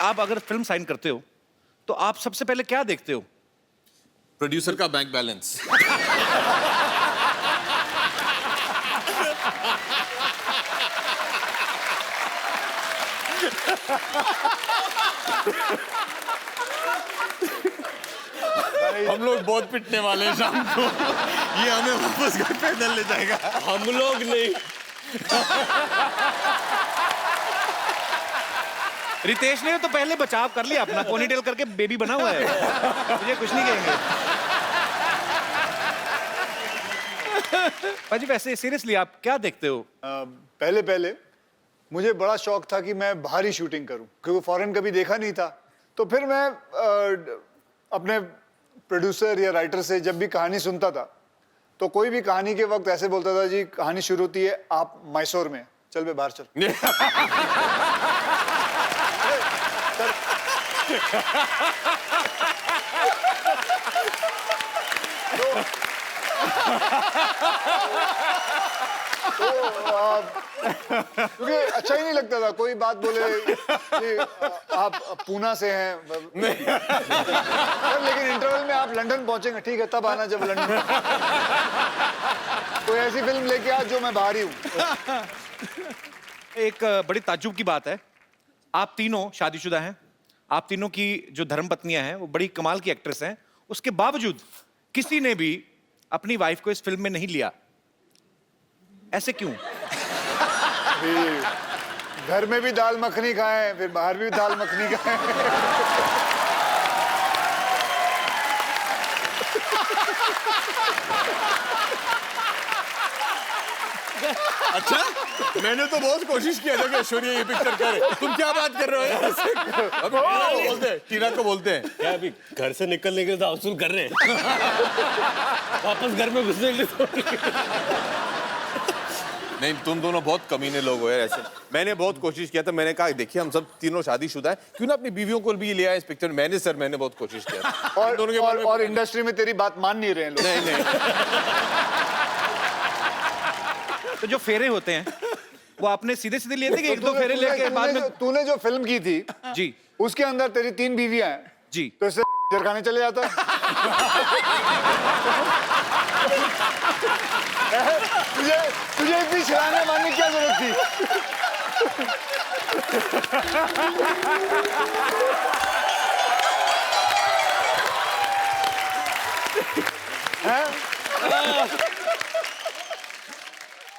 आप अगर film sign करते हो तो आप सबसे पहले क्या देखते हो? प्रोड्यूसर का बैंक बैलेंस। हम लोग बहुत पिटने वाले हैं शाम को। ये हमें वापस घर पैदल ले जाएगा। हम लोग नहीं। रितेश ने तो पहले बचाव कर लिया अपना, पोनीटेल करके बेबी बना हुआ है, मुझे कुछ नहीं कहेंगे। पाजी वैसे सीरियसली आप क्या देखते हो? पहले मुझे बड़ा शौक था कि मैं बाहर ही शूटिंग करूं, क्योंकि फॉरेन कभी देखा नहीं था। तो फिर मैं अपने प्रोड्यूसर या राइटर से जब भी कहानी सुनता था तो कोई भी कहानी के वक्त ऐसे बोलता था, जी कहानी शुरू होती है आप मैसूर में, चल बे बाहर चल। क्योंकि अच्छा ही नहीं लगता था, कोई बात बोले कि आप पूना से हैं लेकिन इंटरवल में आप लंदन पहुंचेंगे, ठीक है तब आना जब लंदन। कोई ऐसी फिल्म लेके आ जो मैं बाहर ही हूँ। एक बड़ी ताज्जुब की बात है, आप तीनों शादीशुदा हैं, आप तीनों की जो धर्मपत्नियां हैं वो बड़ी कमाल की एक्ट्रेस हैं, उसके बावजूद किसी ने भी अपनी वाइफ को इस फिल्म में नहीं लिया, ऐसे क्यों? घर में भी दाल मखनी खाएं, फिर बाहर भी दाल मखनी खाएं। अच्छा, मैंने तो बहुत कोशिश किया था कि ऐश्वर्या ये पिक्चर करे। तुम क्या बात कर रहे हो? टीना को बोलते हैं क्या अभी घर से निकलने के लिए तो वसूल कर रहे हैं। वापस घर में घुसने के लिए तो नहीं, तुम दोनों बहुत कमीने लोग हो यार ऐसे। मैंने बहुत कोशिश किया था, मैंने कहा देखिए हम सब तीनों शादीशुदा हैं, क्यों ना अपनी बीवियों को भी लिया इस पिक्चर में। मैंने बहुत कोशिश किया और इंडस्ट्री में तेरी बात मान नहीं रहे हैं लोग। नहीं। तो जो फेरे होते हैं वो आपने सीधे सीधे लिए थे कि एक दो फेरे लेके बाद में? तूने जो फिल्म की थी जी उसके अंदर तेरी 3 बीवियां हैं जी, तो इससे खाने चले जाता। तुझे इतनी छलांगे मारने की क्या जरूरत थी?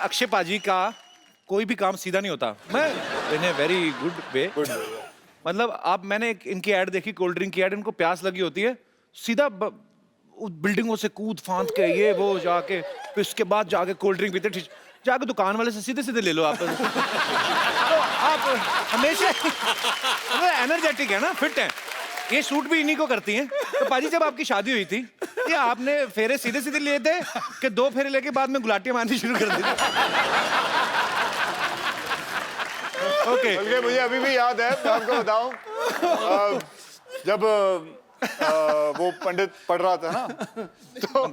अक्षय पाजी का कोई भी काम सीधा नहीं होता। मैं इन ए वेरी गुड वे, मतलब आप, मैंने इनकी ऐड देखी, कोल्ड ड्रिंक की ऐड, इनको प्यास लगी होती है, सीधा बिल्डिंगों से कूद फांद के ये वो जाके, फिर उसके बाद जाके कोल्ड ड्रिंक पीते, जाके दुकान वाले से सीधे सीधे ले लो आप। तो आप हमेशा एनर्जेटिक है ना, फिट हैं, ये शूट भी इन्हीं को करती हैं। तो पाजी जब आपकी शादी हुई थी ये आपने फेरे सीधे सीधे लिए थे कि 2 फेरे लेके बाद में गुलाटियां मारनी शुरू कर दी थी? ओके, बल्कि मुझे अभी भी याद है, मैं आपको बताऊं, जब वो पंडित पढ़ रहा था ना, तो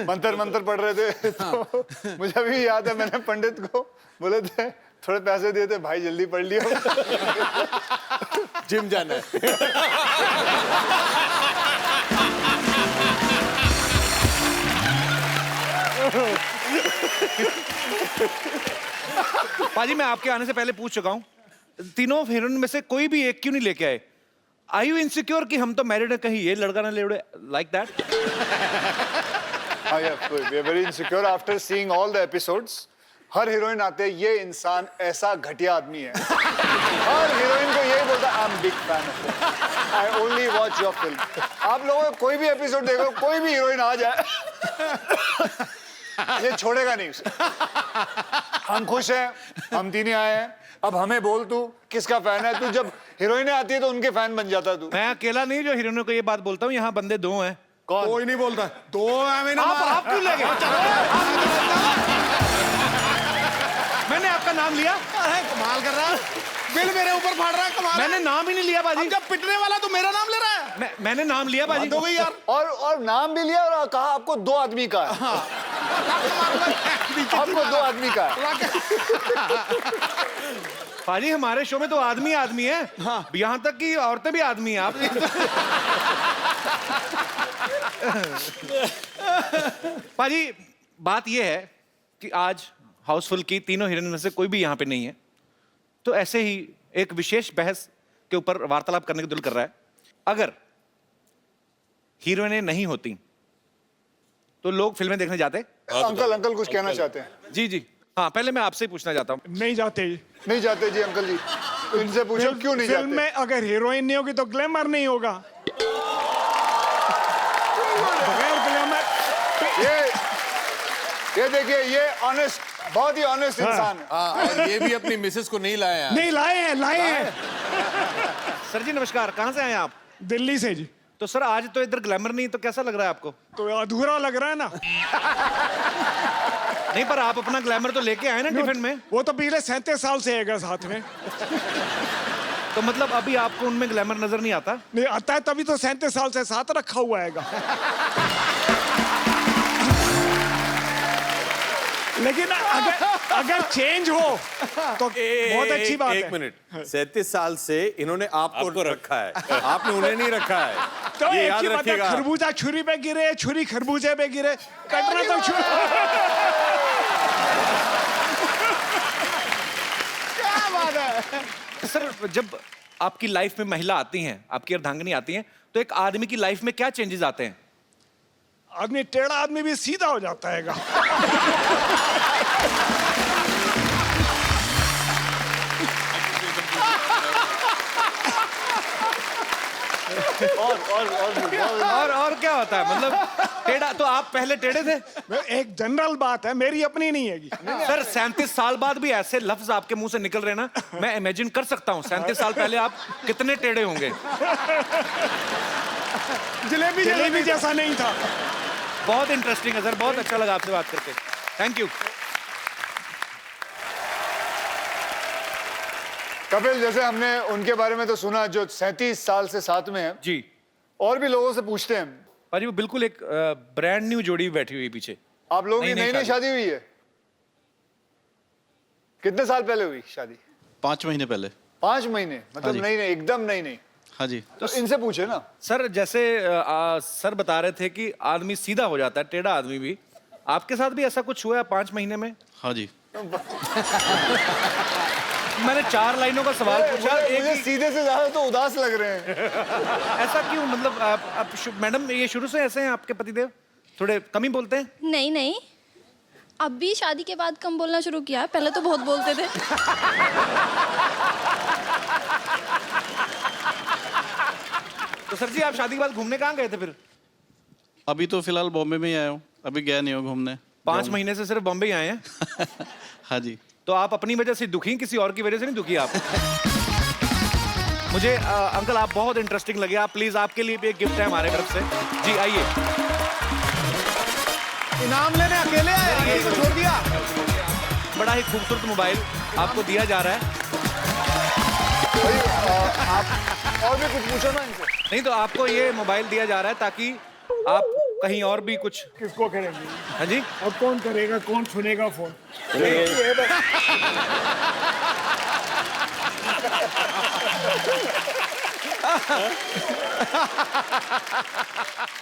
मंत्र पढ़ रहे थे, तो मुझे अभी याद है मैंने पंडित को बोले थे थोड़े पैसे दिए थे, भाई जल्दी पढ़ लियो, जिम जाना है। पाजी मैं आपके आने से पहले पूछ चुका हूं, तीनों हीरोइन में से कोई भी एक क्यों नहीं लेके आए? Are you insecure कि हम तो मैरिड है, कहीं ये लड़का ना ले उड़े, like that? हाँ यार, we are very insecure after seeing all the episodes. Her heroine आते हैं, ये इंसान ऐसा घटिया आदमी है। हर हीरोइन को यही बोलता है, I'm big fan of it. I only watch your film. आप लोगों को कोई भी एपिसोड देखो, कोई भी हीरोइन आ जाए, ये छोड़ेगा नहीं उसे। हम खुश हैं, हम तीन आए हैं, अब हमें बोल तू किसका फैन है? तू जब हीरोइनें आती है तो उनके फैन बन जाता तू। मैं अकेला नहीं जो हीरोइनों को ये बात बोलता हूँ, यहाँ बंदे 2 हैं। कौन? कोई नहीं बोलता, 2 है। मैंने आप क्यों ले गए? मैंने आपका नाम लिया? कमाल कर रहा है, बिल मेरे ऊपर फाड़ रहा है। कमाल, मैंने नाम ही नहीं लिया बाजी। जब पिटने वाला तो मेरा नाम ले रहा है। मैंने नाम लिया बाजी। हो गई यार। और नाम भी लिया और कहा आपको 2 आदमी का है। आपको 2 आदमी का है। पाजी हमारे शो में तो आदमी आदमी है, हाँ। यहाँ तक कि औरतें भी आदमी हैं आप। पाजी बात ये है कि आज हाउसफुल की तीनों हीरोइन में से कोई भी यहाँ पे नहीं है, तो ऐसे ही एक विशेष बहस के ऊपर वार्तालाप करने का दिल कर रहा है। अगर हीरोइनें नहीं होती तो लोग फिल्में देखने जाते? अंकल कुछ कहना चाहते हैं? जी जी हाँ, पहले मैं आपसे ही पूछना चाहता हूँ। नहीं जाते जी। नहीं जाते जी अंकल जी, इनसे पूछो क्यों नहीं फिल्म जाते? में अगर हीरोइन नहीं होगी तो ग्लैमर नहीं होगा। बगैर ग्लैमर ये देखिए, ये ऑनेस्ट, बहुत ही ऑनेस्ट इंसान है। और ये भी अपनी मिसेस को नहीं लाया है। नहीं लाए हैं। सर जी नमस्कार, कहाँ से आए आप? दिल्ली से जी। तो सर आज तो इधर ग्लैमर नहीं, तो कैसा लग रहा है आपको? तो अधूरा लग रहा है ना। नहीं, पर आप अपना ग्लैमर तो लेके आए ना टिफिन में। वो तो पिछले 37 साल से है साथ में। तो मतलब अभी आपको उनमें ग्लैमर नजर नहीं आता? नहीं आता है, तभी तो 37 साल से साथ रखा हुआ है। लेकिन अगर चेंज हो तो बहुत अच्छी बात है। एक मिनट, 37 साल से इन्होंने आपको रखा है, आपने उन्हें नहीं रखा है। तो ये एक याद ही बात है, रखिएगा। खरबूजा छुरी पे गिरे, छुरी खरबूजे पे गिरे, कटना तो छुरी। क्या बात है सर, जब आपकी लाइफ में महिला आती हैं, आपकी अर्धांगिनी आती हैं, तो एक आदमी की लाइफ में क्या चेंजेस आते हैं? आदमी टेढ़ा आदमी भी सीधा हो जाता है। और क्या होता है? मतलब टेढ़ा तो आप पहले टेढ़े थे? एक जनरल बात है, मेरी अपनी नहीं है। सर 37 साल बाद भी ऐसे लफ्ज आपके मुंह से निकल रहे ना, मैं इमेजिन कर सकता हूँ 37 साल पहले आप कितने टेढ़े होंगे। जलेबी जैसा नहीं था। बहुत इंटरेस्टिंग है सर, बहुत अच्छा लगा आपसे बात करके, थैंक यू। कपिल, जैसे हमने उनके बारे में तो सुना जो 37 साल से साथ में है, जी और भी लोगों से पूछते हैं। पाजी वो बिल्कुल एक ब्रांड न्यू जोड़ी बैठी हुई पीछे। आप लोगों की नई नई शादी हुई है? कितने साल पहले हुई शादी? 5 महीने पहले। 5 महीने? मतलब जी। नहीं, एकदम नहीं। हाँ जी। तो इनसे पूछे ना। सर जैसे सर बता रहे थे कि आदमी सीधा हो जाता है, टेढ़ा आदमी भी, आपके साथ भी ऐसा कुछ हुआ है 5 महीने में? हाँ जी। मैंने 4 लाइनों का सवाल पूछा, मुझे सीधे से ज्यादा तो उदास लग रहे हैं। ऐसा क्यों? मतलब आप मैडम ये शुरू से ऐसे हैं आपके पतिदेव? थोड़े कम ही बोलते हैं? नहीं, अब भी शादी के बाद कम बोलना शुरू किया, पहले तो बहुत बोलते थे। तो सर जी आप शादी के बाद घूमने कहाँ गए थे फिर? अभी तो फिलहाल बॉम्बे में ही आया हूँ, अभी गया नहीं हूँ घूमने। 5 महीने से सिर्फ बॉम्बे ही आए हैं? हाँ जी। तो आप अपनी वजह से दुखी, किसी और की वजह से नहीं दुखी आप? मुझे अंकल आप बहुत इंटरेस्टिंग लगे, आप प्लीज, आपके लिए भी एक गिफ्ट है हमारे तरफ से। जी आइए। इनाम लेने अकेले आए, आंटी को छोड़ दिया। बड़ा ही खूबसूरत मोबाइल आपको दिया जा रहा है। आप और भी कुछ पूछो ना इनसे। नहीं तो आपको ये मोबाइल दिया जा रहा है ताकि आप कहीं और भी कुछ। किसको करेंगे? हाँ जी, अब कौन करेगा, कौन सुनेगा phone?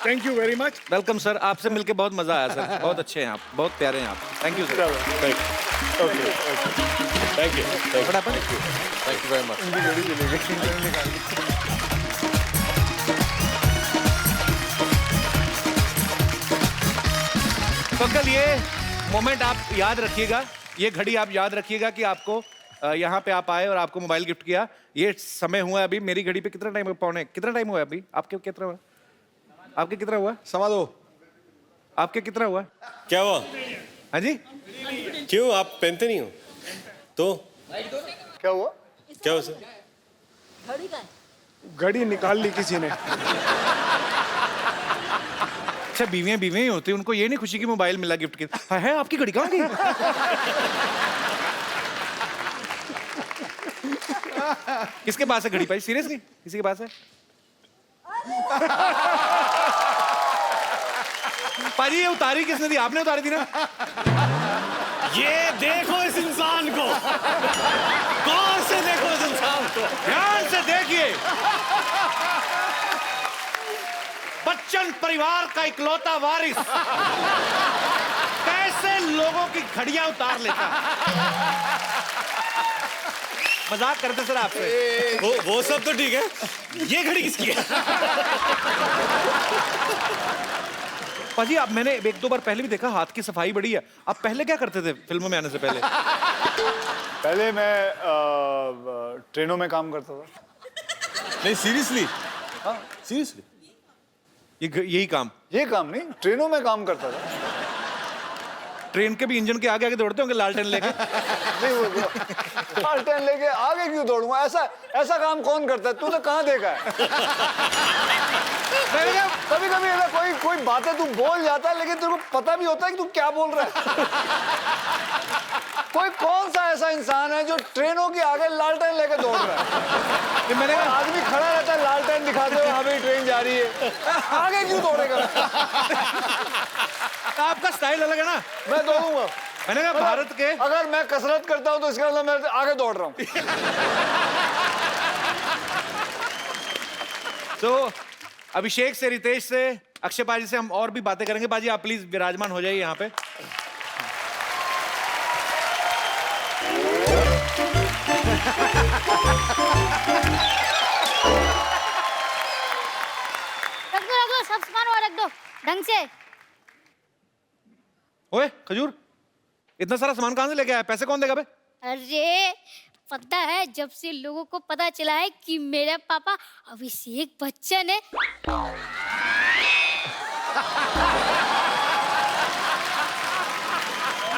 Thank you very much. Welcome sir, आपसे मिलके बहुत मजा आया सर, बहुत अच्छे हैं आप, बहुत प्यारे हैं आप, thank you sir. Thank you. फटाफट। Thank you very much. तो अंकल ये मोमेंट आप याद रखिएगा, ये घड़ी आप याद रखिएगा कि आपको यहाँ पे आप आए और आपको मोबाइल गिफ्ट किया। ये समय हुआ अभी मेरी घड़ी पे कितना टाइम, पौने कितना टाइम हुआ अभी? आपके कितना हुआ? आपके कितना हुआ? समा दो। आपके कितना हुआ? क्या हुआ? हाँ जी, क्यों आप पहनते नहीं हो? तो क्या हुआ? क्या हुआ सर? घड़ी निकाल ली किसी ने। अच्छा बीवियां ही होती, उनको ये नहीं खुशी की मोबाइल मिला गिफ्ट की। है आपकी घड़ी कहाँ गई? किसके पास है घड़ी भाई? सीरियसली किसी के पास है? पाजी ये उतारी किसने थी? आपने उतारी थी ना? ये देखो इस इंसान को, कौन से ध्यान से देखिए, बच्चन परिवार का इकलौता वारिस कैसे लोगों की घड़ियां उतार लेता है। मजाक करते सर आपसे। वो सब तो ठीक है, ये घड़ी किसकी है? पाजी आप, मैंने एक दो बार पहले भी देखा, हाथ की सफाई बड़ी है। आप पहले क्या करते थे फिल्मों में आने से पहले? पहले मैं ट्रेनों में काम करता था। नहीं सीरियसली, हाँ सीरियसली, यही काम? ये काम नहीं, ट्रेनों में काम करता था। ट्रेन के भी इंजन के आगे आगे दौड़ते होंगे लालटेन लेके? नहीं वो लालटेन लेके आगे क्यों दौड़ूंगा? ऐसा काम कौन करता है? तूने कहाँ देखा है? कभी कभी कोई बातें तू बोल जाता है, लेकिन तेरे को पता भी होता है कि तू क्या बोल रहा है। कोई कौन सा ऐसा इंसान है जो ट्रेनों के आगे लालटेन लेके दौड़ रहा है? मैंने कहा आदमी खड़ा रहता है लालटेन दिखाते हुए, हाँ भाई ट्रेन जा रही है, आगे क्यों दौड़ेगा? आपका स्टाइल अलग है ना। मैं दौड़ूंगा। मैंने कहा भारत के, अगर मैं कसरत करता हूं तो इसका मतलब मैं आगे दौड़ रहा हूं। तो अभिषेक से, रितेश से, अक्षय पाजी से हम और भी बातें करेंगे। पाजी आप प्लीज विराजमान हो जाइए यहाँ पे। रख दो, सब सामान वहाँ रख दो ढंग से। ओए खजूर, इतना सारा सामान कहाँ से लेके आया? पैसे कौन देगा बे? अरे पता है, जब से लोगों को पता चला है कि मेरा पापा अभिषेक बच्चन है,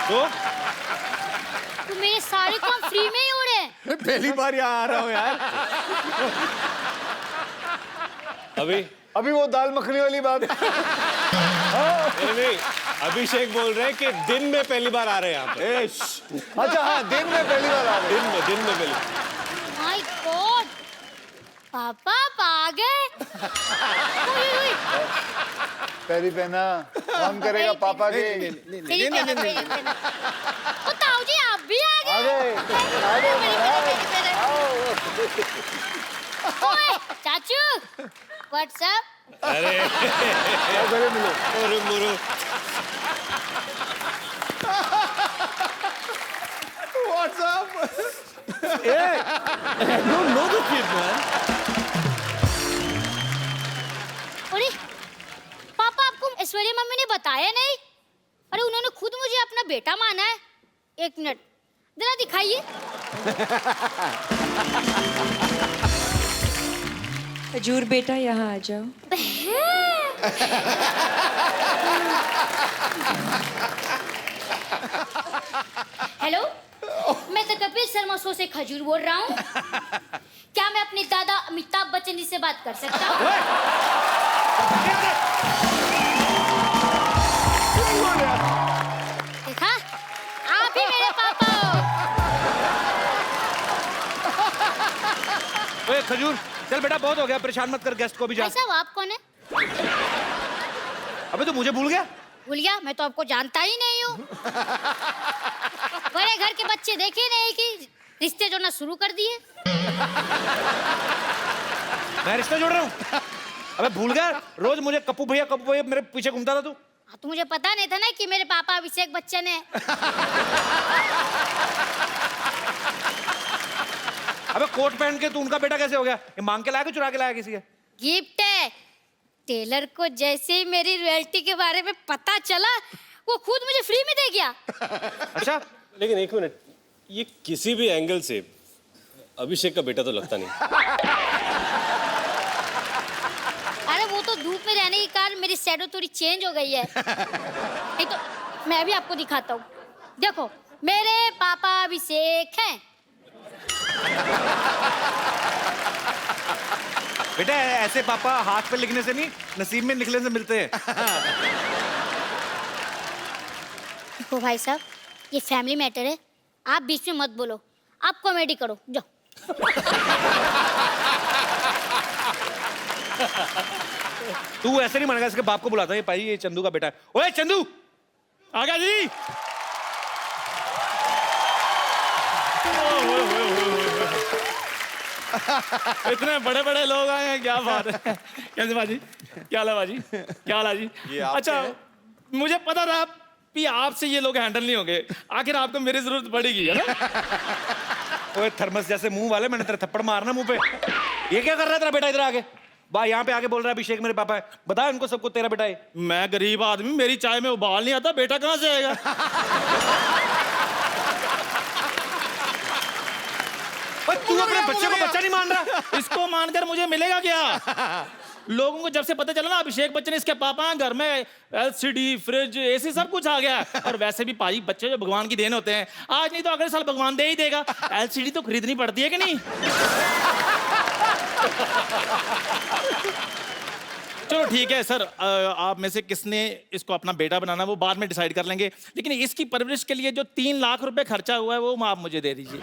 तो मेरे सारे काम फ्री में ही हो रहे हैं। पहली बार यहाँ आ रहा हूँ यार। अभी वो दाल मखनी वाली बात। नहीं, अभिषेक बोल रहे हैं कि दिन में पहली बार आ रहे हैं यहाँ पे। अच्छा हाँ, दिन में पहली बार आ रहे हैं। दिन में पहली। माय गॉड, पापा आप आ गए। उई, पैरी पहना, काम करेगा पापा के। तेरी पहना। ओ ताऊ जी आप भी आ गए। आ गए। ओए चाचू, व्हाट्स अप? अरे मिलो। मुरु What's up? अरे पापा, आपको ऐश्वर्या मम्मी ने बताया नहीं? अरे उन्होंने खुद मुझे अपना बेटा माना है। एक मिनट जरा दिखाइए। खजूर बेटा यहाँ आ जाओ। हेलो, मैं तो कपिल शर्मा शो से खजूर बोल रहा हूँ। क्या मैं अपने दादा अमिताभ बच्चन जी से बात कर सकता हूँ? देखा, आप ही मेरे पापा हो। ओए खजूर, चल बेटा बहुत हो गया, परेशान मत कर गेस्ट को भी जा। ऐसा आप कौन है? अबे तो मुझे भूल गया? भूल गया? मैं तो आपको जानता ही नहीं हूँ। बड़े घर के बच्चे देखे नहीं कि रिश्ते जोड़ना शुरू कर दिए। मैं रिश्ता जोड़ रहा हूँ? अबे भूल गया, रोज मुझे कप्पू भैया मेरे पीछे घूमता था तू। हाँ, तो मुझे पता नहीं था ना कि मेरे पापा अभिषेक बच्चन है। अबे कोट पहन के तू उनका बेटा कैसे हो गया? ये मांग के लाया कि चुरा के लाया किसी के? गिफ्ट है। टेलर को जैसे ही मेरी रॉयल्टी के बारे में पता चला, वो खुद मुझे फ्री में दे गया। अच्छा, लेकिन एक मिनट, ये किसी भी एंगल से अभिषेक का बेटा तो लगता नहीं। अरे वो तो धूप में रहने के कारण मेरी शैडो थोड़ी चेंज हो गई है। नहीं तो मैं भी आपको दिखाता हूँ। देखो, मेरे पापा अभिषेक हैं। बेटा ऐसे पापा हाथ पे लिखने से नहीं, नसीब में निकलने से मिलते हैं। देखो भाई साहब, ये फैमिली मैटर है, आप बीच में मत बोलो। आप कॉमेडी करो, जाओ। तू ऐसे नहीं मानेगा, इसके बाप को बुलाता है। भाई ये चंदू का बेटा है। ओए चंदू, आ गया जी। इतने बड़े बड़े लोग आए हैं, क्या बात है। कैसे बाजी, क्या हाल है बाजी, क्या हाल है जी। ये आपके अच्छा हैं? मुझे पता था कि आपसे ये लोग हैंडल नहीं होंगे, आखिर आपको मेरी जरूरत पड़ेगी, है ना। ओए थर्मस जैसे मुंह वाले, मैंने तेरा थप्पड़ मारना मुंह पे। ये क्या कर रहा है तेरा बेटा इधर आके? बा यहाँ पे आके बोल रहा है अभिषेक मेरे पापा है। बता इनको सबको तेरा बेटा है। मैं गरीब आदमी, मेरी चाय में उबाल नहीं आता, बेटा कहाँ से आएगा। तू अपने बच्चे को बच्चा नहीं मान रहा? इसको मानकर मुझे मिलेगा क्या। लोगों को जब से पता चला ना अभिषेक बच्चन इसके पापा हैं, घर में एलसीडी, फ्रिज, एसी सब कुछ आ गया। और वैसे भी पाजी बच्चे जो भगवान की देन होते हैं, आज नहीं तो अगले साल भगवान दे ही देगा। एलसीडी तो खरीदनी पड़ती है कि नहीं। चलो ठीक है सर, आप में से किसने इसको अपना बेटा बनाना वो बाद में डिसाइड कर लेंगे, लेकिन इसकी परवरिश के लिए जो 3 लाख रुपए खर्चा हुआ है वो आप मुझे दे दीजिए।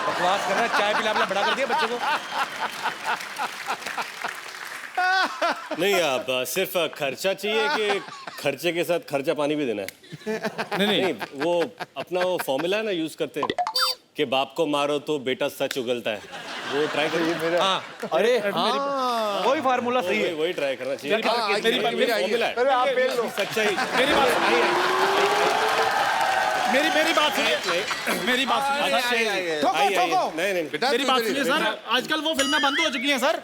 बकवास कर रहा है, चाय पिला पिला बड़ा कर दिया बच्चे को। नहीं, आप सिर्फ खर्चा चाहिए कि खर्चे के साथ खर्चा पानी भी देना है? नहीं, वो अपना वो फॉर्मूला है ना यूज करते हैं कि बाप को मारो तो बेटा सच उगलता है, वो ट्राई करिए। हाँ, अरे वही फार्मूला सही है। वही ट्राई करना चाहिए। मेरी फॉर्मूला है, अरे आप फेल लो। सच्चाई। मेरी बात मेरी बात सुनिए, मेरी बात सुनिए। नहीं, मेरी बात सुनिए सर, आजकल वो फिल्में बंद हो चुकी हैं सर।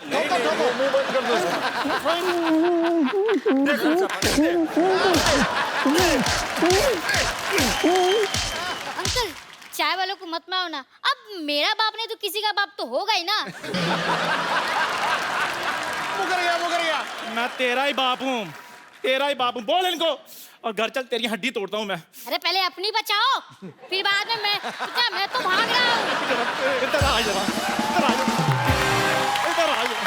अंकल चाय वालों को मत मारो ना, अब मेरा बाप नहीं तो किसी का बाप तो होगा ही ना। मुकर गया। मैं तेरा ही बाप हूँ, तेरा ही बाप हूँ। बोल इनको, और घर चल तेरी हड्डी तोड़ता हूँ मैं। अरे पहले अपनी बचाओ, फिर बाद में मैं तो भाग रहा हूँ। इधर आ जरा, इधर आ जरा, इधर आ जरा।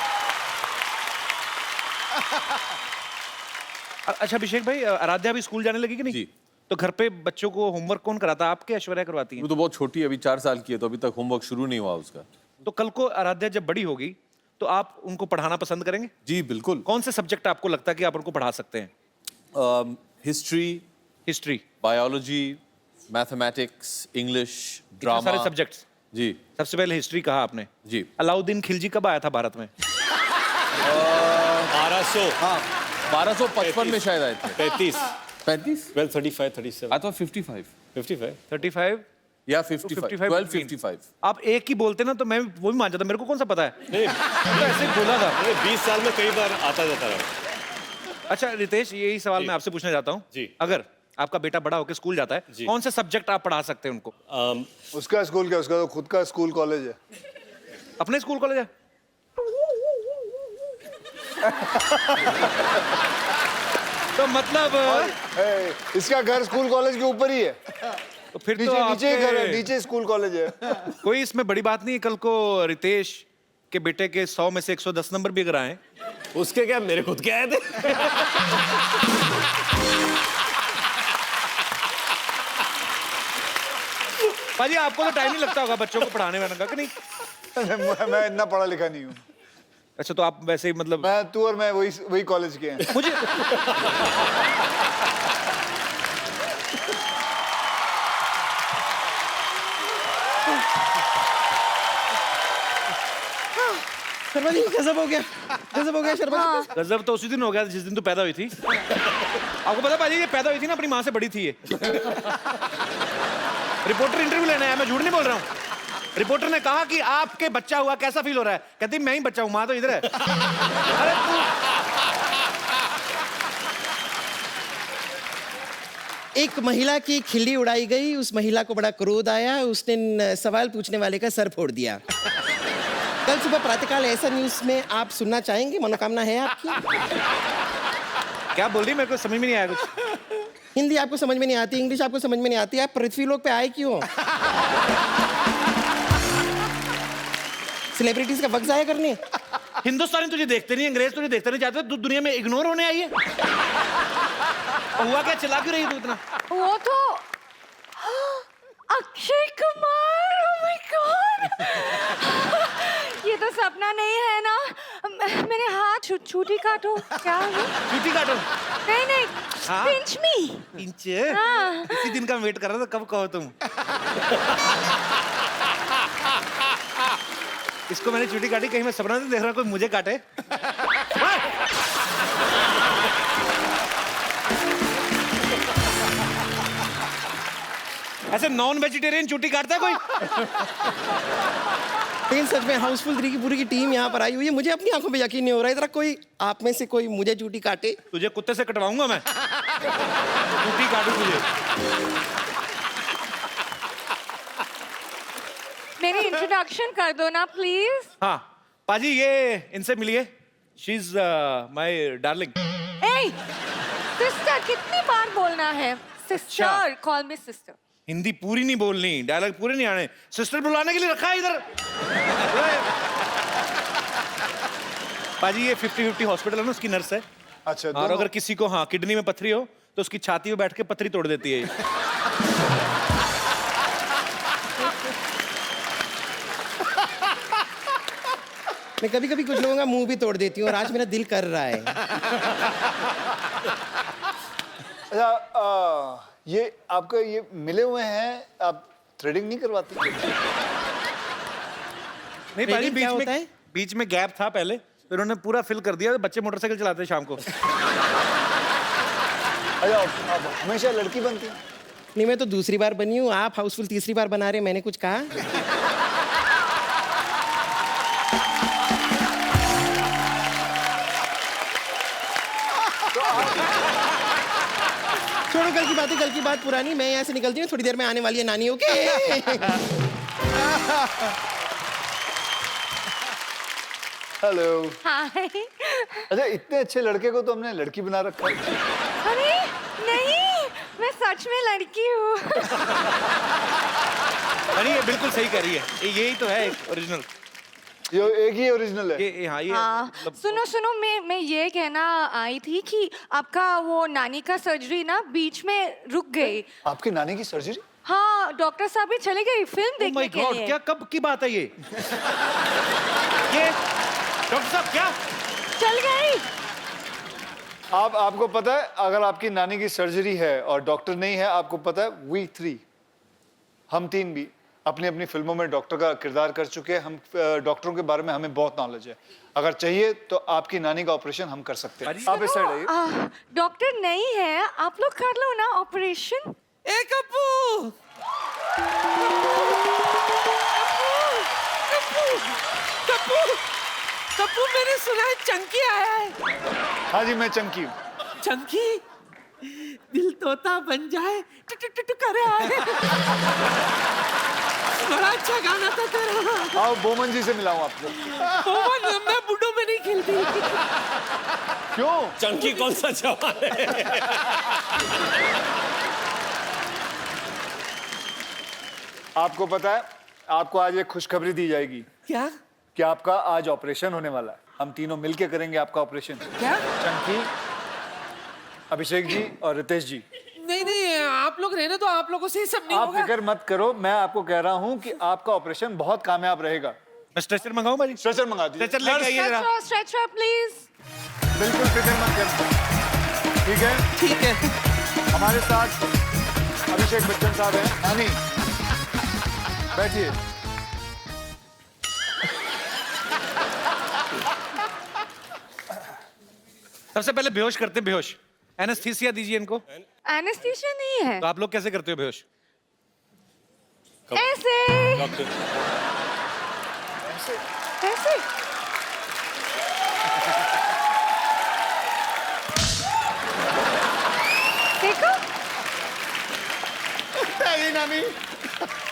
अच्छा अभिषेक भाई, आराध्या अभी स्कूल जाने लगी कि नहीं? जी। तो घर पे बच्चों को होमवर्क कौन कराता है? आपके ऐश्वर्या करवाती है? वो तो बहुत छोटी है, अभी 4 साल की है, तो अभी तक होमवर्क शुरू नहीं हुआ उसका। तो कल को आराध्या जब बड़ी होगी तो आप उनको पढ़ाना पसंद करेंगे? जी बिल्कुल। कौन से सब्जेक्ट आपको लगता है कि आप उनको पढ़ा सकते हैं? History, history, biology, mathematics, English, drama, सारे सब्जेक्ट्स। जी। सबसे पहले हिस्ट्री कहा आपने। जी। अलाउद्दीन खिलजी कब आया था भारत में? 1200, हाँ 1255 में शायद आए थे। 35, 35? 1235, 37, I thought 55 55। 35 या 55, 1255। आप एक ही बोलते ना तो मैं वो भी मान जाता, मेरे को कौन सा पता है? नहीं, तो ऐसे ही बोला था। 20 साल में कई बार आता जाता रहा। अच्छा रितेश, यही सवाल मैं आपसे पूछना चाहता हूँ। जी। अगर आपका बेटा बड़ा होकर स्कूल जाता है, जी। कौन से सब्जेक्ट आप पढ़ा सकते हैं उनको? उसका स्कूल क्या, उसका तो खुद का स्कूल कॉलेज है। अपने स्कूल कॉलेज है? तो मतलब इसका घर स्कूल कॉलेज के ऊपर ही है। तो फिर तो नीचे ही घर है, आपके- नीचे स्कूल कॉलेज है। कोई इसमें बड़ी बात नहीं है। कल को रितेश के बेटे के 100 में से 110 नंबर भी अगर आए, उसके क्या, मेरे खुद के आए थे। पाजी आपको तो टाइम नहीं लगता होगा बच्चों को पढ़ाने वाने का कि नहीं? मैं इतना पढ़ा लिखा नहीं हूँ। अच्छा तो आप वैसे ही मतलब तू और मैं वही कॉलेज के हैं। मुझे शर्मा जी गजब हो गया शर्मा जी। गजब तो उसी दिन हो गया जिस दिन तू पैदा हुई थी। आपको पता पाजी ये पैदा हुई थी ना अपनी माँ से बड़ी थी ये। रिपोर्टर इंटरव्यू लेने आया, मैं झूठ नहीं बोल रहा हूँ। रिपोर्टर ने कहा कि आपके बच्चा हुआ कैसा फील हो रहा है? कहती मैं ही बच्चा हूँ, माँ तो इधर है। अरे तू एक महिला की खिल्ली उड़ाई गई, उस महिला को बड़ा क्रोध आया, उसने सवाल पूछने वाले का सर फोड़ दिया। कल सुबह प्रातःकाल ऐसा न्यूज में आप सुनना चाहेंगे? मनोकामना है आपकी? क्या बोल रही, मेरे को समझ में नहीं आया कुछ। हिंदी आपको समझ में नहीं आती, इंग्लिश आपको समझ में नहीं आती, आप पृथ्वी लोक पे आए क्यों? सेलिब्रिटीज का वक्त जाया करने। हिंदुस्तानी तुझे देखते नहीं, अंग्रेज तुझे देखते नहीं, चाहते तू दुनिया में इग्नोर होने आई है। हुआ क्या, चिल्ला क्यों रही तू इतना? वो तो Akshay Kumar, oh my God! ये तो सपना नहीं है ना? मेरे हाथ छूटी काटो। क्या है? छुट्टी काटो। नहीं हाँ? पिंच मी। पिंच? हाँ। इसी दिन का वेट कर रहा था, कब कहो तुम। इसको मैंने चूटी काटी, कहीं मैं सपना नहीं देख रहा कोई मुझे काटे। ऐसे नॉन वेजिटेरियन चूटी काटता है कोई? लेकिन सच में हाउसफुल 3 की पूरी की टीम यहाँ पर आई हुई है, मुझे अपनी आंखों पे यकीन नहीं हो रहा है। इधर कोई आप में से कोई मुझे चूटी काटे। तुझे कुत्ते से कटवाऊंगा मैं, चूटी काटू तुझे। मेरी इंट्रोडक्शन कर दो ना प्लीज। हाँ पाजी, ये इनसे मिलिए, she is my darling. A sister, कितनी बार बोलना है सिस्टर? कॉल मी सिस्टर। हिंदी पूरी नहीं बोलनी, डायलॉग पूरे नहीं आने, सिस्टर बुलाने के लिए रखा है इधर। पाजी ये 50-50 हॉस्पिटल है ना, उसकी नर्स है। अच्छा, और दोनों? अगर किसी को हाँ किडनी में पथरी हो तो उसकी छाती में बैठ के पथरी तोड़ देती है ये। मैं कभी कभी कुछ लोगों का मुंह भी तोड़ देती हूँ, और आज मेरा दिल कर रहा है। अच्छा, ये आपका ये मिले हुए हैं, आप थ्रेडिंग नहीं करवाते? नहीं पाजी, Threading क्या होता है? बीच में गैप था पहले, फिर उन्होंने पूरा फिल कर दिया। बच्चे मोटरसाइकिल चलाते हैं शाम को। अच्छा, आप हमेशा लड़की बनती हैं? नहीं, मैं तो दूसरी बार बनी हूँ, आप हाउसफुल तीसरी बार बना रहे हैं। मैंने कुछ कहा? छोड़ो कल की बात पुरानी। मैं यहाँ से निकलती हूँ, थोड़ी देर में आने वाली है नानी। Okay hello. हाय। अच्छा, इतने अच्छे लड़के को तो हमने लड़की बना रखा है। अरे नहीं, मैं सच में लड़की हूँ। अरे ये बिल्कुल सही कह रही है, यही तो है ओरिजिनल। ये एक ही ओरिजिनल है। ये हाँ, ये हाँ, मतलब सुनो, मैं ये कहना आई थी कि आपका वो नानी का सर्जरी ना बीच में रुक गई। आपकी नानी की सर्जरी? हाँ, डॉक्टर साहब भी चले गए फिल्म Oh देखने my के God, लिए। क्या कब की बात है ये? ये डॉक्टर साहब क्या? चल गई। आपको पता है, अगर आपकी नानी की सर्जरी है और डॉक्टर नहीं है, आपको पता है we 3 हम 3 भी अपनी अपनी फिल्मों में डॉक्टर का किरदार कर चुके हैं। हम डॉक्टरों के बारे में हमें बहुत नॉलेज है। अगर चाहिए तो आपकी नानी का ऑपरेशन हम कर सकते हैं। आप इस साइड आइए। डॉक्टर नहीं है, आप लोग कर लो ना ऑपरेशन। ए कप्पू, कप्पू, मैंने सुना है चंकी आया है। हाँ जी, मैं चंकी हूँ। चंकी, दिल तोता बन जाए टू करे आए। बड़ा अच्छा गाना था तेरा। आओ बोमन जी से मिलाऊं आपको। मैं बुड्ढों में नहीं खेलती। क्यों? चंकी कौन सा जवान है? आपको पता है, आपको आज एक खुशखबरी दी जाएगी। क्या? कि आपका आज ऑपरेशन होने वाला है। हम तीनों मिलके करेंगे आपका ऑपरेशन। क्या? चंकी, अभिषेक जी और रितेश जी। नहीं, आप लोग रहने तो आप लोगों से ही सब नहीं आप होगा। फिक्र मत करो, मैं आपको कह रहा हूँ कि आपका ऑपरेशन बहुत कामयाब रहेगा। मैं स्ट्रेचर मंगाऊं भाई? स्ट्रेचर मंगा दीजिए। स्ट्रेचर लेके आइए जरा। Stretcher please. बिल्कुल फिक्र मत करो, ठीक है? ठीक है। हमारे साथ अभिषेक बच्चन साहब हैं। नानी, बैठिए। सबसे पहले बेहोश करते हैं, बेहोश। एनेस्थीसिया दीजिए इनको। एनेस्थीसिया नहीं है। तो आप लोग कैसे करते हो बेहोश? ऐसे डॉक्टर ऐसे। देखो,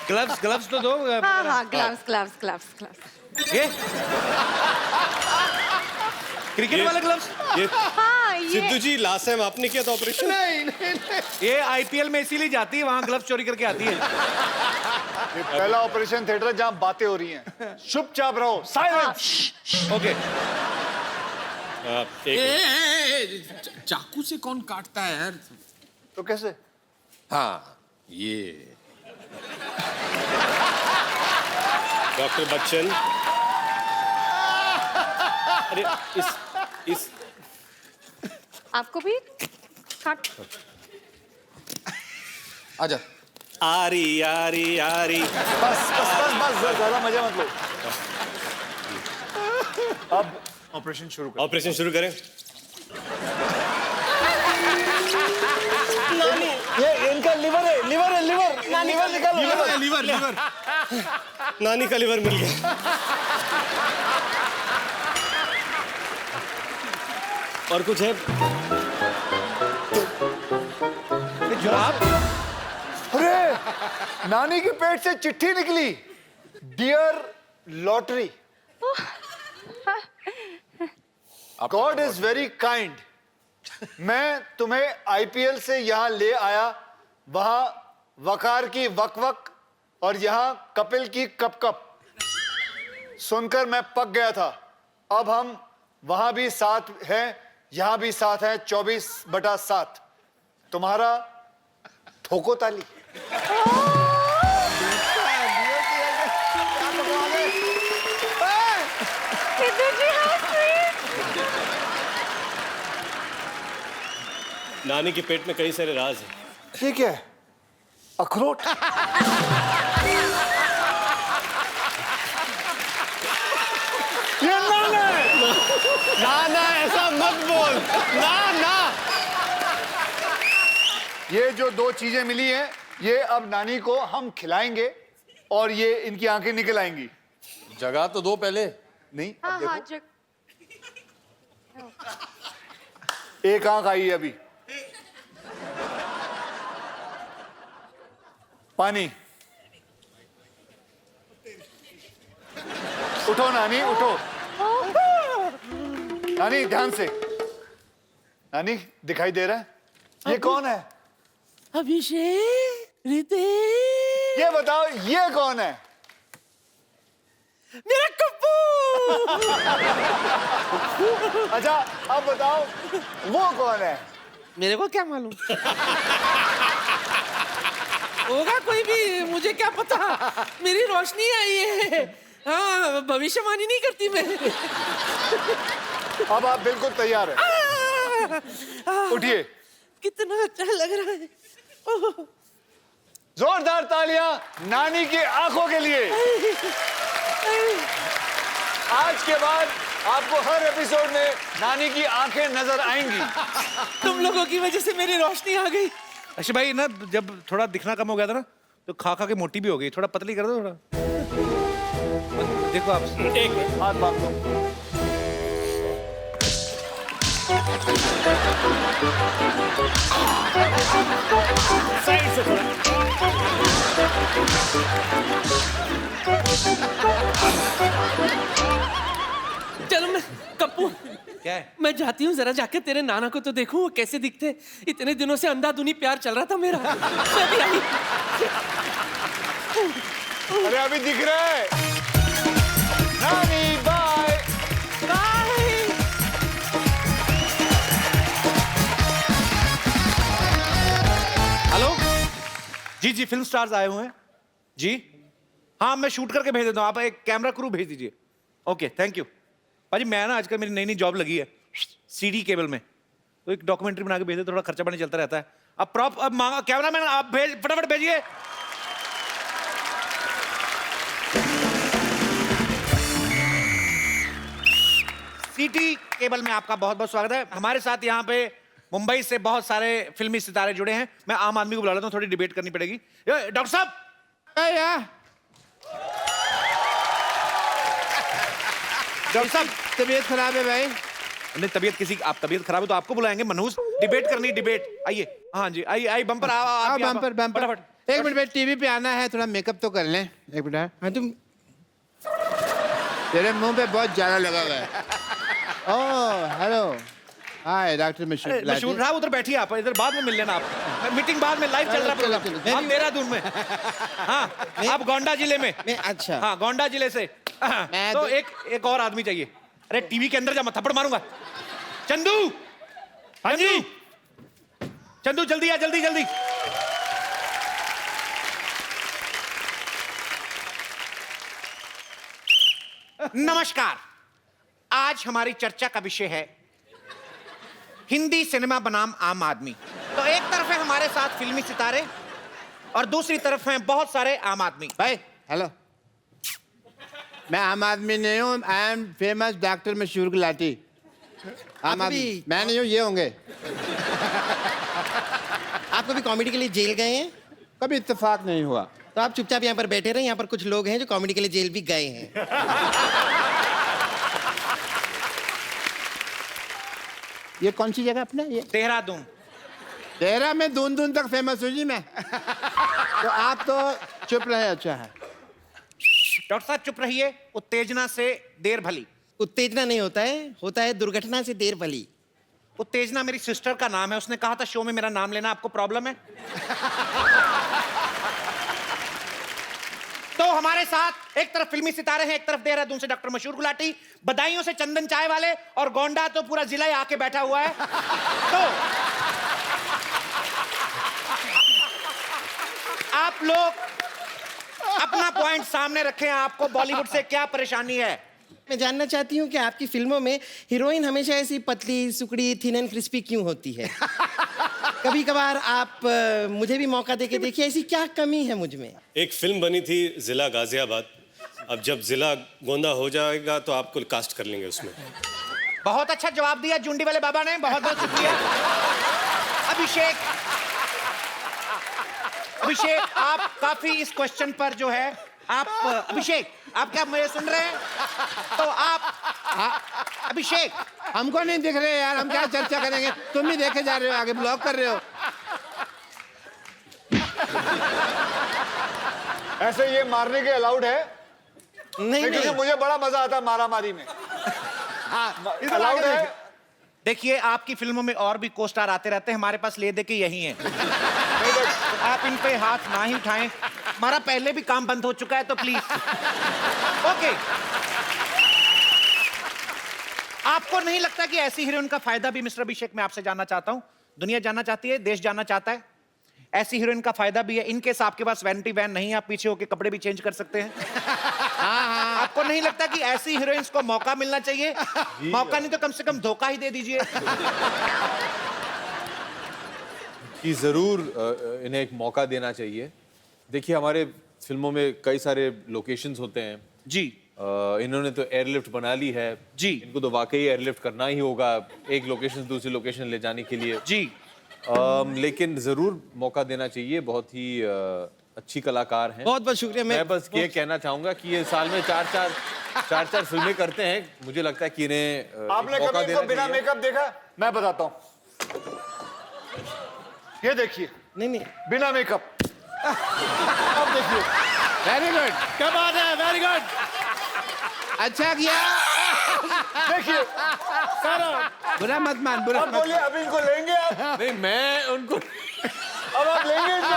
ग्लव्स तो दो। हाँ, ग्लव्स। ये क्रिकेट वाले ग्लव्स? ये हाँ, ये सिद्धू जी लास्ट टाइम आपने किया था ऑपरेशन? ये आईपीएल में इसीलिए जाती है, वहां ग्लव्स चोरी करके आती है। ये पहला ऑपरेशन थिएटर है जहाँ बातें हो रही हैं। चुपचाप रहो, साइलेंस। ओके। चाकू से कौन काटता है यार? तो कैसे? हाँ, ये डॉक्टर बच्चन, अरे इस आपको भी काट। आजा। आरी आरी आरी। बस, ज्यादा मजा मत लो। अब ऑपरेशन शुरू करें। ऑपरेशन शुरू करें। ये इनका लिवर है, लिवर है, लिवर लिवर निकालो, लीवर नानी का लिवर मिल गया। और कुछ है? जुराब? अरे नानी के पेट से चिट्ठी निकली, dear lottery, God is very kind. मैं तुम्हें आईपीएल से यहाँ ले आया, वहां वकार की वक वक और यहाँ कपिल की कप कप सुनकर मैं पक गया था। अब हम वहां भी साथ हैं, यहाँ भी साथ हैं, 24/7 तुम्हारा ठोको ताली। नानी के पेट में कई सारे राज हैं। ठीक है, अखरोट। ये ना ऐसा मत बोल, ना। ये जो 2 चीजें मिली हैं, ये अब नानी को हम खिलाएंगे और ये इनकी आंखें निकल आएंगी। जगह तो दो पहले। नहीं, हाँ अब हाँ देखो, एक आंख आई है अभी। पानी। उठो नानी, उठो। नानी ध्यान से। नानी दिखाई दे रहा है? ये कौन है? अभिषेक, रितेश, ये बताओ, ये कौन है? मेरा कप्पू। अच्छा अब बताओ, वो कौन है? मेरे को क्या मालूम? होगा कोई भी, मुझे क्या पता। मेरी रोशनी आई है। हाँ, भविष्यवाणी नहीं करती मैं। अब आप बिल्कुल तैयार हैं? उठिए। कितना अच्छा लग रहा है। ओह, जोरदार तालियां नानी की आंखों के लिए। आज के बाद आपको हर एपिसोड में नानी की आंखें नजर आएंगी। तुम लोगों की वजह से मेरी रोशनी आ गई। अक्षय भाई ना, जब थोड़ा दिखना कम हो गया था ना, तो खा के मोटी भी हो गई। थोड़ा पतली कर दो थोड़ा। देखो आप, एक मिनट। हाथ बांध दो। साइड से थोड़ा। चलो मैं कप्पू, क्या है? मैं जाती हूँ, जरा जाके तेरे नाना को तो देखूं वो कैसे दिखते। इतने दिनों से अंधाधुनी प्यार चल रहा था मेरा। मैं भी आई। अरे अभी दिख रहा है। नानी बाय बाय। हेलो जी, जी फिल्म स्टार्स आए हुए हैं जी। हाँ, मैं शूट करके भेज देता हूँ, आप एक कैमरा क्रू भेज दीजिए। ओके, थैंक यू भाजी। मैं ना आजकल मेरी नई जॉब लगी है सीडी केबल में, तो एक डॉक्यूमेंट्री बना के भेज दे, थोड़ा खर्चा पानी चलता रहता है। अब प्रॉप अब मांगा कैमरा मैन, आप भेज, फटाफट भेजिए। सीटी केबल में आपका बहुत बहुत स्वागत है। हमारे साथ यहाँ पे मुंबई से बहुत सारे फिल्मी सितारे जुड़े हैं। मैं आम आदमी को बुला लेता हूँ, थोड़ी डिबेट करनी पड़ेगी। डॉक्टर साहब, डॉक्टर साहब, तबीयत खराब है भाई। नहीं, तबीयत किसी, आप तबीयत खराब है तो आपको बुलाएंगे। मनहूस डिबेट करनी, डिबेट। आइए, हाँ जी, आइए आइए, बम्पर आओ, बम्पर बम्पर। फटाफट। एक मिनट भाई, टीवी पे आना है, थोड़ा मेकअप तो कर लें। एक मिनट। हाँ, तुम, तेरे मुंह पे बहुत ज्यादा लगा हुआ है। ओह हेलो, हाय डॉक्टर मशहूर साहब, उधर बैठिए आप, इधर बाद में मिल लेना आप। मीटिंग बाद में, लाइव चल रहा है प्रोग्राम। आप देहरादून में, हाँ आप गोंडा जिले में। अच्छा, हाँ, गोंडा जिले से। तो एक और आदमी चाहिए। अरे टीवी के अंदर जा, मैं थप्पड़ मारूंगा। चंदू, हाँ जी चंदू, जल्दी आ, जल्दी जल्दी। नमस्कार, आज हमारी चर्चा का विषय है हिंदी सिनेमा बनाम आम आदमी। तो एक तरफ है हमारे साथ फिल्मी सितारे और दूसरी तरफ हैं बहुत सारे आम आदमी। भाई हेलो, मैं आम आदमी नहीं हूँ, आई एम फेमस डॉक्टर मशहूर गुलाटी। आम आदमी भी- मैं नहीं हूँ, ये होंगे। आप कभी कॉमेडी के लिए जेल गए हैं? कभी इत्तेफाक नहीं हुआ। तो आप चुपचाप यहाँ पर बैठे रहे, यहाँ पर कुछ लोग हैं जो कॉमेडी के लिए जेल भी गए हैं। ये कौन सी जगह अपना ये? देहरादून। तेरा में दून दून तक फेमस हूँ जी मैं। तो आप तो चुप रहे, अच्छा है। डॉक्टर साहब चुप रहिए, उत्तेजना से देर भली। उत्तेजना नहीं होता है दुर्घटना से देर भली। उत्तेजना मेरी सिस्टर का नाम है, उसने कहा था शो में मेरा नाम लेना, आपको प्रॉब्लम है? तो हमारे साथ एक तरफ फिल्मी सितारे हैं, एक तरफ देहरादून से डॉक्टर मशहूर गुलाटी, बधाइयों से चंदन चाय वाले, और गोंडा तो पूरा जिला ही आके बैठा हुआ है। तो आप लोग अपना पॉइंट सामने रखें, आपको बॉलीवुड से क्या परेशानी है? मैं जानना चाहती हूँ कि आपकी फिल्मों में हीरोइन हमेशा ऐसी पतली सुकड़ी थिन एंड क्रिस्पी क्यों होती है? कभी कभार आप मुझे भी मौका देके देखिए, ऐसी क्या कमी है मुझ में? एक फिल्म बनी थी जिला गाजियाबाद, अब जब जिला गोंदा हो जाएगा तो आपको कास्ट कर लेंगे उसमें। बहुत अच्छा जवाब दिया जुंडी वाले बाबा ने, बहुत बहुत शुक्रिया। अभिषेक आप काफी इस क्वेश्चन पर जो है आप अभिषेक आप क्या मुझे सुन रहे हैं? तो आप अभिषेक हमको नहीं दिख रहे यार, हम क्या चर्चा करेंगे? तुम ही देखे जा रहे हो, आगे ब्लॉक कर रहे हो। ऐसे ये मारने के अलाउड है? नहीं क्योंकि नहीं, मुझे बड़ा मजा आता है मारामारी में। अलाउड है? देखिए आपकी फिल्मों में और भी को स्टार आते रहते हैं, हमारे पास ले दे के यही हैं। तो आप इन पे हाथ ना ही उठाएं, हमारा पहले भी काम बंद हो चुका है, तो प्लीज। ओके, आपको नहीं लगता कि ऐसी हीरोइन का फायदा भी, मिस्टर अभिषेक मैं आपसे जानना चाहता हूं, दुनिया जानना चाहती है, देश जानना चाहता है, ऐसी हीरोइन का फायदा भी है। इनकेस आपके पास वैनिटी वैन नहीं है, आप पीछे होके कपड़े भी चेंज कर सकते हैं। आपको नहीं लगता कि ऐसी हीरोइंस को मौका मिलना चाहिए? मौका नहीं तो कम से कम धोखा ही दे दीजिए। कि जरूर इन्हें एक मौका देना चाहिए। देखिए हमारे फिल्मों में कई सारे लोकेशंस होते हैं जी। इन्होंने तो एयरलिफ्ट बना ली है जी। इनको तो वाकई एयरलिफ्ट करना ही होगा एक लोकेशन से दूसरी लोकेशन ले जाने के लिए जी। लेकिन जरूर मौका देना चाहिए, बहुत ही अच्छी कलाकार हैं। बहुत बहुत शुक्रिया। मैं बस ये कहना चाहूंगा कि ये साल में चार फिल्में करते हैं, मुझे लगता है कि इन्हें आपने मौका कभी देना इनको बिना चाहिए। मेकअप देखा? मैं बताता हूँ, ये देखिए नहीं नहीं, बिना मेकअप। अब देखिए, वेरी गुड, क्या बात है, वेरी गुड। अच्छा किया। देखिए। बुरा मत मान, बुरा अब मत बोलिए, अब इनको लेंगे आप? नहीं मैं उनको अब आप लेंगे इनको?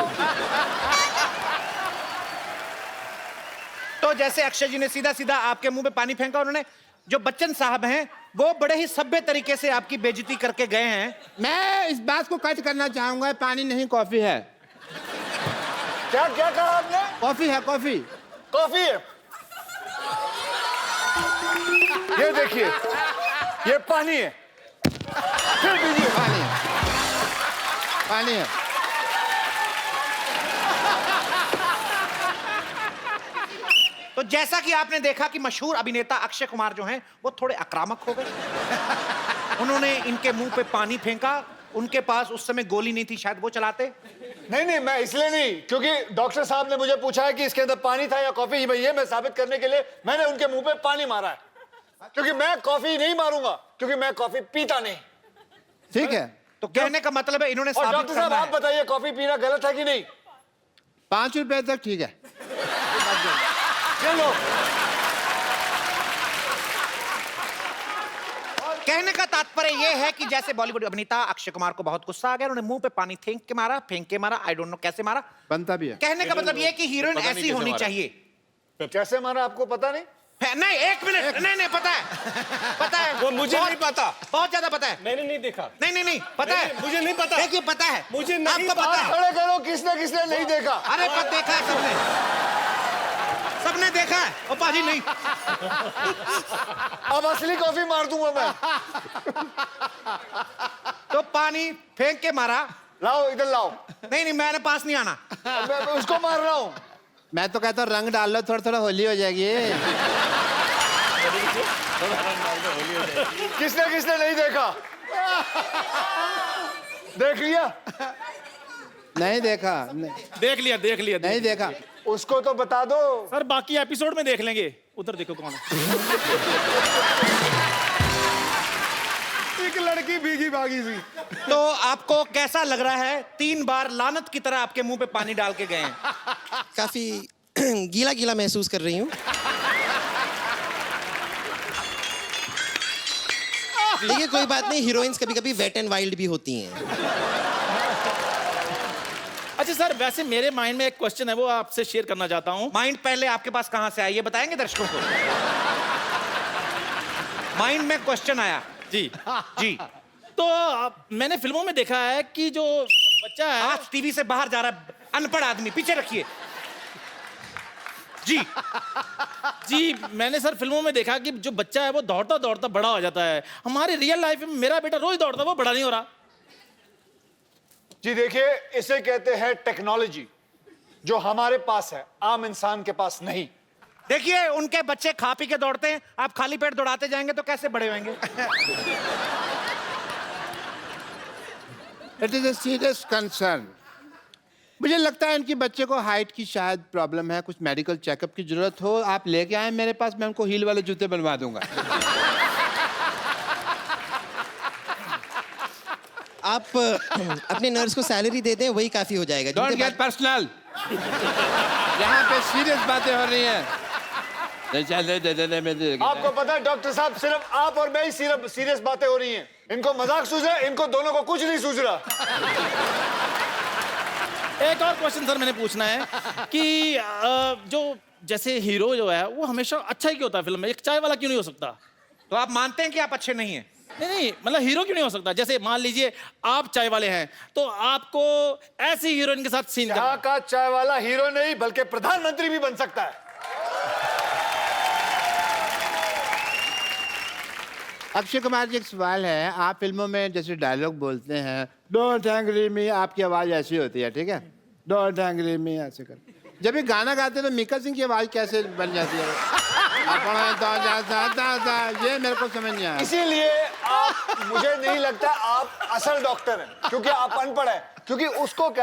तो जैसे अक्षय जी ने सीधा सीधा आपके मुंह पे पानी फेंका, उन्होंने जो बच्चन साहब हैं वो बड़े ही सभ्य तरीके से आपकी बेइज्जती करके गए हैं। मैं इस बात को कट करना चाहूंगा, पानी नहीं कॉफी है। क्या क्या कहा आपने? कॉफी है, कॉफी। कॉफी है। ये देखिए, ये पानी है। फिर दीजिए। पानी है, पानी है। तो जैसा कि आपने देखा कि मशहूर अभिनेता अक्षय कुमार जो हैं वो थोड़े आक्रामक हो गए। उन्होंने इनके मुंह पे पानी फेंका, उनके पास उस समय गोली नहीं थी, शायद वो चलाते। नहीं, मैं इसलिए नहीं, क्योंकि डॉक्टर साहब ने मुझे पूछा है कि इसके अंदर पानी था या कॉफी। ये मैं साबित करने के लिए मैंने उनके मुंह पे पानी मारा है, क्योंकि मैं कॉफी नहीं मारूंगा, क्योंकि मैं कॉफी पीता नहीं। ठीक है, तो कहने का मतलब है इन्होंने और साबित डॉक्टर साहब करना आप है। बताइए, कॉफी पीना गलत है कि नहीं? 5 रुपए तक ठीक है। चलो। कहने का तात्पर्य यह है कि जैसे बॉलीवुड अभिनेता अक्षय कुमार को बहुत गुस्सा आ गया, उन्होंने मुंह पे पानी फेंक के मारा, आई डोंट नो कैसे मारा। बनता भी है। कहने का मतलब यह है कि हीरोइन पता नहीं ऐसी कैसे होनी मारा। चाहिए। कैसे मारा आपको पता नहीं? नहीं, एक मिनट, नहीं पता है वो मुझे नहीं पता, बहुत ज्यादा पता है। मैंने नहीं देखा। नहीं पता है, मुझे नहीं पता। देखिए पता है, मुझे नहीं आपको पता है। खड़े करो, किसने किसने नहीं देखा? अरे पर देखा है सबने देखा है। ओ पाजी नहीं, अब असली कॉफी मार दूंगा मैं। तो पानी फेंक के मारा। लाओ इधर लाओ। नहीं मैंने पास नहीं आना। मैं उसको मार रहा हूँ। मैं तो कहता हूँ रंग डाल लो, थोड़ा थोड़ा होली हो जाएगी। किसने किसने नहीं देखा? देख लिया? नहीं देखा, देख लिया देख लिया नहीं देखा। उसको तो बता दो। सर बाकी एपिसोड में देख लेंगे। उधर देखो कौन है। एक लड़की भीगी भागी सी। तो आपको कैसा लग रहा है? 3 बार लानत की तरह आपके मुंह पे पानी डाल के गए हैं। काफी गीला गीला महसूस कर रही हूँ। देखिए कोई बात नहीं, हीरोइंस कभी कभी वेट एंड वाइल्ड भी होती हैं। अच्छा सर, वैसे मेरे माइंड में एक क्वेश्चन है, वो आपसे शेयर करना चाहता हूँ। माइंड पहले आपके पास कहां से आया ये बताएंगे दर्शकों को? माइंड में क्वेश्चन आया जी जी। तो मैंने फिल्मों में देखा है कि जो बच्चा है। आज टीवी से बाहर जा रहा है अनपढ़ आदमी, पीछे रखिए जी। जी मैंने सर फिल्मों में देखा कि जो बच्चा है वो दौड़ता दौड़ता बड़ा हो जाता है। हमारी रियल लाइफ में मेरा बेटा रोज दौड़ता है, वो बड़ा नहीं हो रहा। जी देखिए, इसे कहते हैं टेक्नोलॉजी, जो हमारे पास है, आम इंसान के पास नहीं। देखिए उनके बच्चे खा पी के दौड़ते हैं, आप खाली पेट दौड़ाते जाएंगे तो कैसे बड़े होंगे? It is a serious concern. मुझे लगता है इनके बच्चे को हाइट की शायद प्रॉब्लम है, कुछ मेडिकल चेकअप की जरूरत हो। आप लेके आए मेरे पास, मैं उनको हील वाले जूते बनवा दूंगा। आप अपने नर्स को सैलरी दे दें, वही काफी हो जाएगा। Don't get personal. यहाँ पे सीरियस बातें हो रही हैं। आपको पता है डॉक्टर साहब, सिर्फ आप और मैं ही सिर्फ सीरियस बातें हो रही हैं। इनको मजाक सूझ रहा है, इनको दोनों को कुछ नहीं सूझ रहा। एक और क्वेश्चन सर मैंने पूछना है कि जो जैसे हीरो जो है वो हमेशा अच्छा ही क्यों होता है फिल्म में? एक चाय वाला क्यों नहीं हो सकता? तो आप मानते हैं कि आप अच्छे नहीं हैं? नहीं मतलब हीरो क्यों नहीं हो सकता? जैसे मान लीजिए आप चाय वाले हैं तो आपको ऐसी हीरोइन के साथ सीन यहाँ का चाय वाला हीरो नहीं बल्कि प्रधानमंत्री भी बन सकता है। अक्षय कुमार जी, एक सवाल है। आप फिल्मों में जैसे डायलॉग बोलते हैं, डोंट एंग्री मी, आपकी आवाज ऐसी होती है, ठीक है? डोंट एंग्री मी ऐसे कर। जब ये गाना गाते हैं तो मिक्का सिंह की आवाज कैसे बन जाती है? ये मेरे को समझ नहीं आया। इसीलिए आप, मुझे नहीं लगता आप असल डॉक्टर हैं, क्योंकि आप अनपढ़ हैं, क्योंकि उसको कहते